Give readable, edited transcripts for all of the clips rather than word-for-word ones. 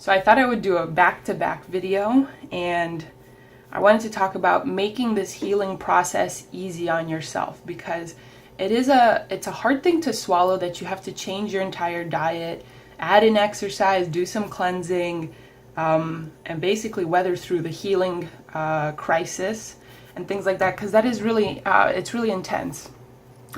So I thought I would do a back-to-back video, and I wanted to talk about making this healing process easy on yourself, because it's a hard thing to swallow that you have to change your entire diet, add in exercise, do some cleansing, and basically weather through the healing crisis and things like that, because that is really, it's really intense,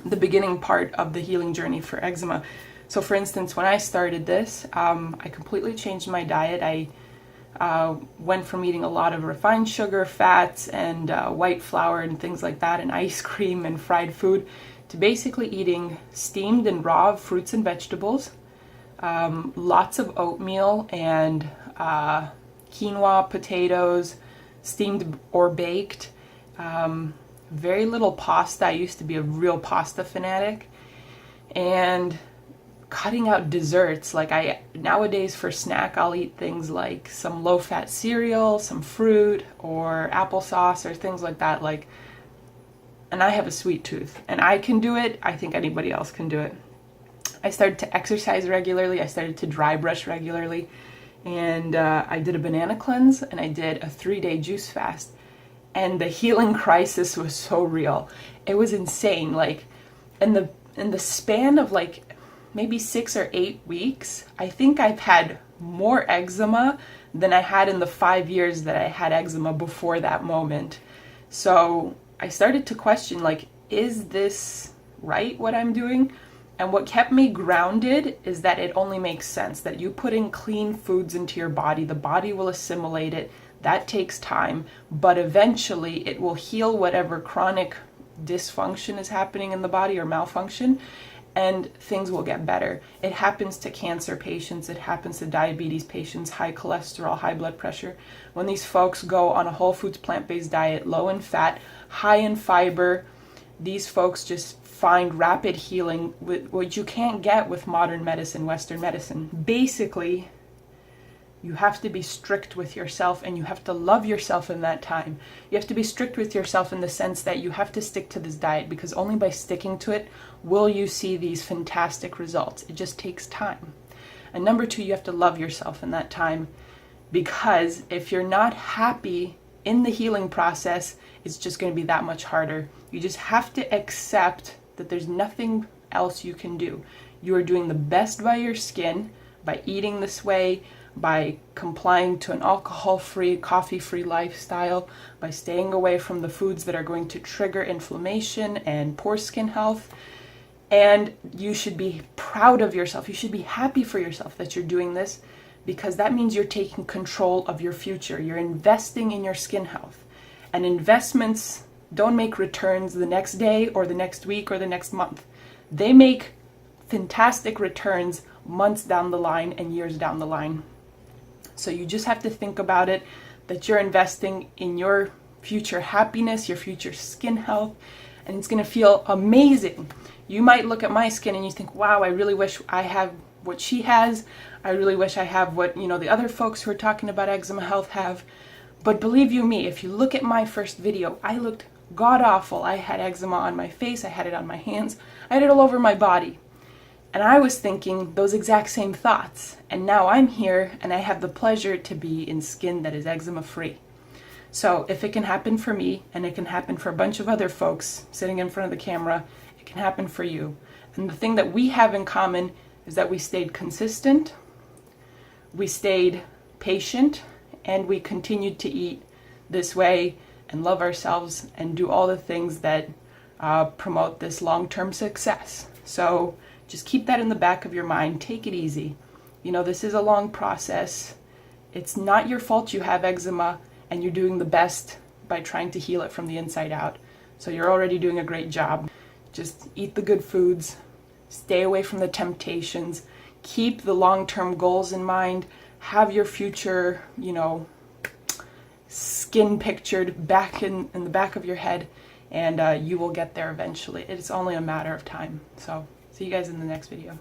the beginning part of the healing journey for eczema. So for instance, when I started this, I completely changed my diet. I went from eating a lot of refined sugar, fats, and white flour and things like that, and ice cream and fried food, to basically eating steamed and raw fruits and vegetables, lots of oatmeal and quinoa, potatoes, steamed or baked, very little pasta. I used to be a real pasta fanatic, and cutting out desserts. Like nowadays for snack, I'll eat things like some low-fat cereal, some fruit, or applesauce, or things like that. And I have a sweet tooth, and I can do it. I think anybody else can do it. I started to exercise regularly. I started to dry brush regularly, and I did a banana cleanse, and I did a 3-day juice fast. And the healing crisis was so real. It was insane. Like in the span of maybe 6 or 8 weeks, I think I've had more eczema than I had in the 5 years that I had eczema before that moment. So I started to question, is this right, what I'm doing? And what kept me grounded is that it only makes sense that you put in clean foods into your body, the body will assimilate it. That takes time, but eventually it will heal whatever chronic dysfunction is happening in the body or malfunction, and things will get better. It happens to cancer patients, it happens to diabetes patients, high cholesterol, high blood pressure. When these folks go on a whole foods plant-based diet, low in fat, high in fiber, these folks just find rapid healing, what you can't get with modern medicine, Western medicine. Basically, you have to be strict with yourself, and you have to love yourself in that time. You have to be strict with yourself in the sense that you have to stick to this diet, because only by sticking to it will you see these fantastic results. It just takes time. And number 2, you have to love yourself in that time, because if you're not happy in the healing process, it's just going to be that much harder. You just have to accept that there's nothing else you can do. You are doing the best by your skin, by eating this way, by complying to an alcohol-free, coffee-free lifestyle, by staying away from the foods that are going to trigger inflammation and poor skin health. And you should be proud of yourself. You should be happy for yourself that you're doing this, because that means you're taking control of your future. You're investing in your skin health. And investments don't make returns the next day or the next week or the next month. They make fantastic returns months down the line and years down the line. So you just have to think about it, that you're investing in your future happiness, your future skin health, and it's going to feel amazing. You might look at my skin and you think, wow, I really wish I have what she has. I really wish I have what, the other folks who are talking about eczema health have. But believe you me, if you look at my first video, I looked god-awful. I had eczema on my face, I had it on my hands, I had it all over my body. And I was thinking those exact same thoughts. And now I'm here, and I have the pleasure to be in skin that is eczema-free. So if it can happen for me, and it can happen for a bunch of other folks sitting in front of the camera, it can happen for you. And the thing that we have in common is that we stayed consistent, we stayed patient, and we continued to eat this way and love ourselves and do all the things that promote this long-term success. So just keep that in the back of your mind. Take it easy. This is a long process. It's not your fault you have eczema, and you're doing the best by trying to heal it from the inside out. So you're already doing a great job. Just eat the good foods, stay away from the temptations, keep the long-term goals in mind, have your future, skin pictured back in the back of your head, and you will get there eventually. It's only a matter of time. So see you guys in the next video.